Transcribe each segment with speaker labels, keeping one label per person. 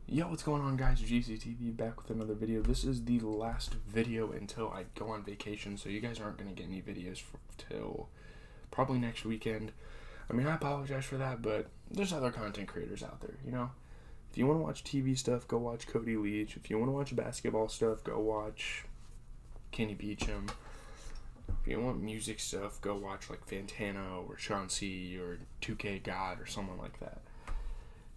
Speaker 1: Yo, what's going on, guys? GCTV back with another video. This is the last video until I go on vacation, so you guys aren't going to get any videos till probably next weekend. I mean, I apologize for that, but there's other content creators out there, you know? If you want to watch TV stuff, go watch Cody Leach. If you want to watch basketball stuff, go watch Kenny Beecham. If you want music stuff, go watch like Fantano or Sean C or 2K God or someone like that.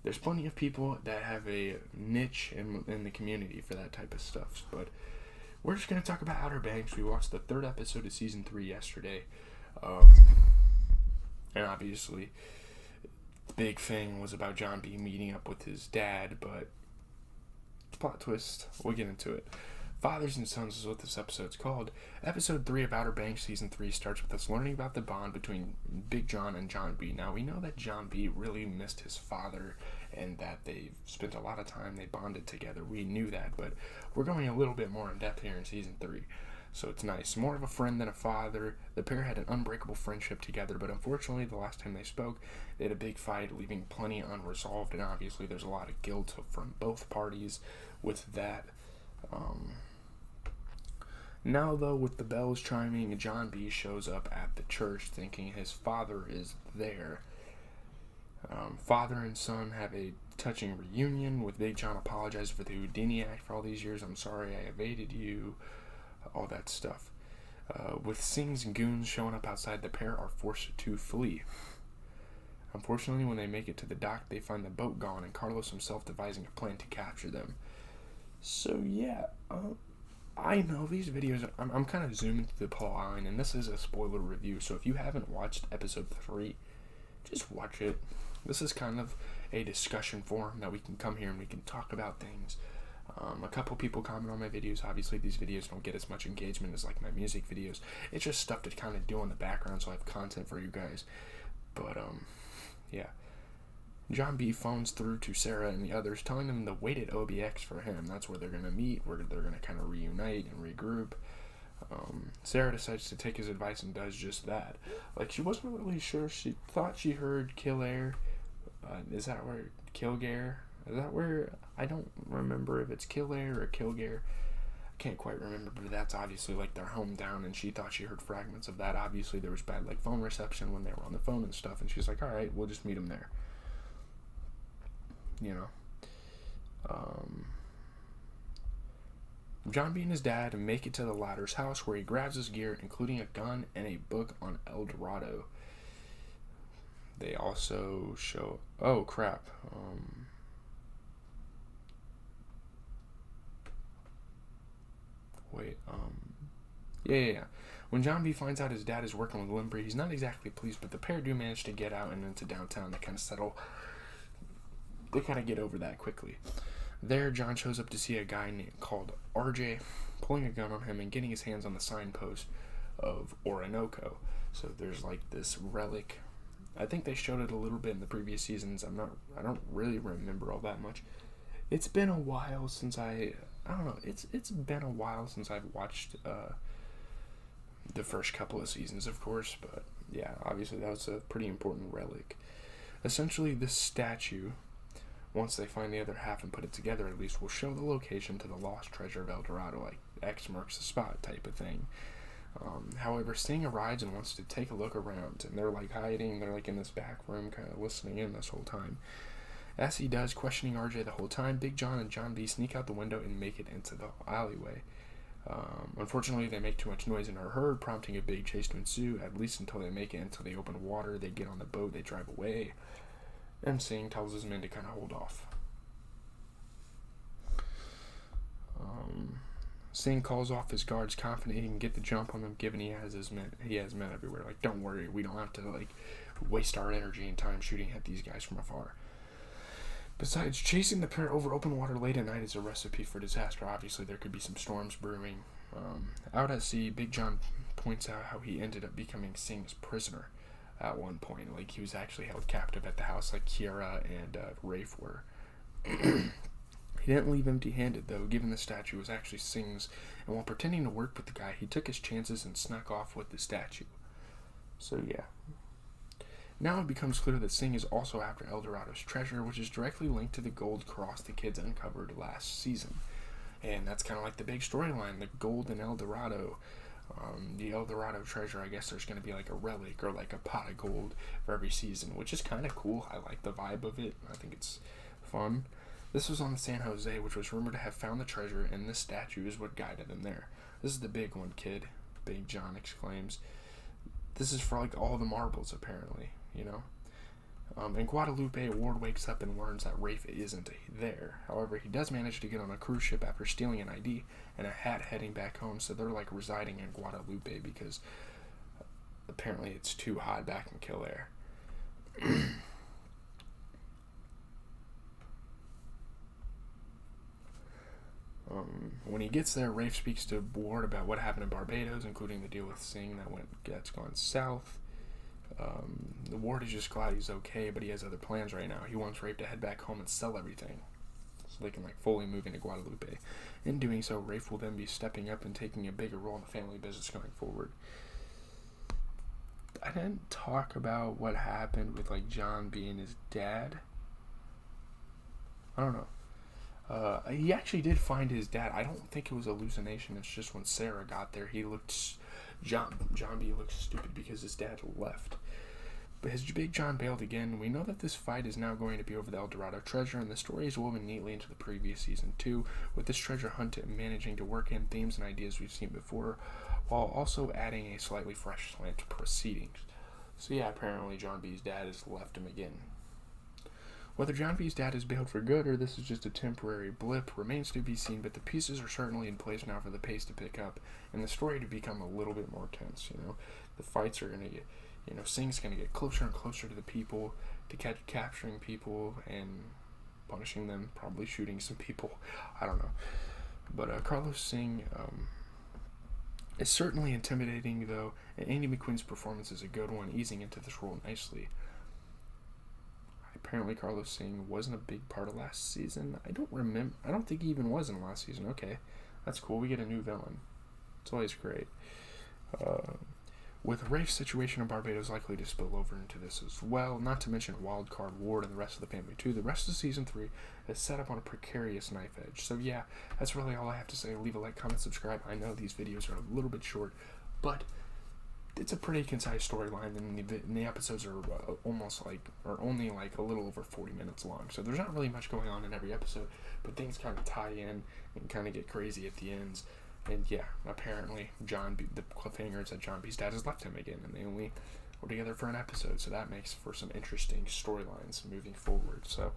Speaker 1: There's plenty of people that have a niche in the community for that type of stuff, but we're just going to talk about Outer Banks. We watched the third episode of Season 3 yesterday, and obviously the big thing was about John B meeting up with his dad, but plot twist, we'll get into it. Fathers and Sons is what this episode's called. Episode 3 of Outer Banks Season 3 starts with us learning about the bond between Big John and John B. Now, we know that John B really missed his father and that they spent a lot of time, they bonded together. We knew that, but we're going a little bit more in depth here in Season 3. So it's nice. More of a friend than a father. The pair had an unbreakable friendship together, but unfortunately, the last time they spoke, they had a big fight, leaving plenty unresolved, and obviously there's a lot of guilt from both parties with that. Now, though, with the bells chiming, John B shows up at the church thinking his father is there. Father and son have a touching reunion, with Big John apologizing for the Houdini Act for all these years. I'm sorry I evaded you. All that stuff. With Singh's goons showing up outside, the pair are forced to flee. Unfortunately, when they make it to the dock, they find the boat gone and Carlos himself devising a plan to capture them. So, yeah, I know these videos, I'm kind of zooming through the plot line, and this is a spoiler review, so if you haven't watched episode 3, just watch it. This is kind of a discussion forum that we can come here and we can talk about things. A couple people comment on my videos. Obviously, these videos don't get as much engagement as like my music videos. It's just stuff to kind of do in the background, so I have content for you guys. But, yeah. John B phones through to Sarah and the others, telling them to wait at OBX for him. That's where they're going to meet, where they're going to kind of reunite and regroup. Sarah decides to take his advice and does just that. Like, she wasn't really sure. She thought she heard Killair. Is that where Kilgare? Is that where? I don't remember if it's Killair or Kilgare. I can't quite remember, but that's obviously like their hometown, and she thought she heard fragments of that. Obviously, there was bad like phone reception when they were on the phone and stuff, and she's like, all right, we'll just meet him there. You know. John B and his dad make it to the latter's house, where he grabs his gear, including a gun and a book on El Dorado. They also show... Oh, crap. Yeah. When John B finds out his dad is working with Limber, he's not exactly pleased, but the pair do manage to get out and into downtown to kind of settle. They kind of get over that quickly. There, John shows up to see a guy called RJ, pulling a gun on him and getting his hands on the signpost of Orinoco. So there's like this relic. I think they showed it a little bit in the previous seasons. I don't really remember all that much. It's been a while since I don't know. It's been a while since I've watched the first couple of seasons, of course. But yeah, obviously that was a pretty important relic. Essentially, this statue, once they find the other half and put it together, at least, will show the location to the lost treasure of El Dorado, like X marks the spot type of thing. However, Singh arrives and wants to take a look around, and they're like hiding, they're like in this back room kind of listening in this whole time. As he does, questioning RJ the whole time, Big John and John B sneak out the window and make it into the alleyway. Unfortunately, they make too much noise and are heard, prompting a big chase to ensue, at least until they make it into the open water. They get on the boat, they drive away, and Singh tells his men to kind of hold off. Singh calls off his guards, confident he can get the jump on them, given he has men everywhere. Like, don't worry, we don't have to like waste our energy and time shooting at these guys from afar. Besides, chasing the pair over open water late at night is a recipe for disaster. Obviously, there could be some storms brewing. Out at sea, Big John points out how he ended up becoming Singh's prisoner at one point. Like, he was actually held captive at the house like Kiara and Rafe were. He didn't leave empty-handed, though, given the statue was actually Singh's, and while pretending to work with the guy, he took his chances and snuck off with the statue. So, yeah. Now it becomes clear that Singh is also after El Dorado's treasure, which is directly linked to the gold cross the kids uncovered last season. And that's kind of like the big storyline, the gold in El Dorado. The El Dorado treasure, I guess there's going to be like a relic or like a pot of gold for every season, which is kind of cool. I like the vibe of it. I think it's fun. This was on the San Jose, which was rumored to have found the treasure, and this statue is what guided them there. This is the big one, kid, Big John exclaims. This is for like all the marbles, apparently, you know? In Guadalupe, Ward wakes up and learns that Rafe isn't there. However, he does manage to get on a cruise ship after stealing an ID and a hat heading back home, so they're like residing in Guadalupe because apparently it's too hot back in Kil-Air. When he gets there, Rafe speaks to Ward about what happened in Barbados, including the deal with Singh that's gone south. The Ward is just glad he's okay, but he has other plans right now. He wants Rafe to head back home and sell everything so they can like fully move into Guadalupe. In doing so, Rafe will then be stepping up and taking a bigger role in the family business going forward. I didn't talk about what happened with like John being his dad. I don't know. He actually did find his dad. I don't think it was a hallucination. It's just when Sarah got there, John B looked stupid because his dad left. But his Big John bailed again. We know that this fight is now going to be over the El Dorado treasure, and the story is woven neatly into the previous season too, with this treasure hunt managing to work in themes and ideas we've seen before, while also adding a slightly fresh slant to proceedings. So yeah, apparently John B's dad has left him again. Whether John B's dad is bailed for good or this is just a temporary blip remains to be seen, but the pieces are certainly in place now for the pace to pick up and the story to become a little bit more tense, you know. The fights are going to get, you know, Singh's going to get closer and closer to the people, to capturing people and punishing them, probably shooting some people. I don't know. But Carlos Singh is certainly intimidating, though, and Andy McQueen's performance is a good one, easing into this role nicely. Apparently Carlos Singh wasn't a big part of last season. I don't think he even was in last season. Okay, that's cool. We get a new villain. It's always great. With Rafe's situation in Barbados likely to spill over into this as well, not to mention Wildcard Ward and the rest of the family too, the rest of Season 3 is set up on a precarious knife edge. So yeah, that's really all I have to say. Leave a like, comment, subscribe. I know these videos are a little bit short, but it's a pretty concise storyline, and the episodes are only like a little over 40 minutes long. So there's not really much going on in every episode, but things kind of tie in and kind of get crazy at the ends. And yeah, apparently the cliffhanger is that John B's dad has left him again, and they only were together for an episode. So that makes for some interesting storylines moving forward. So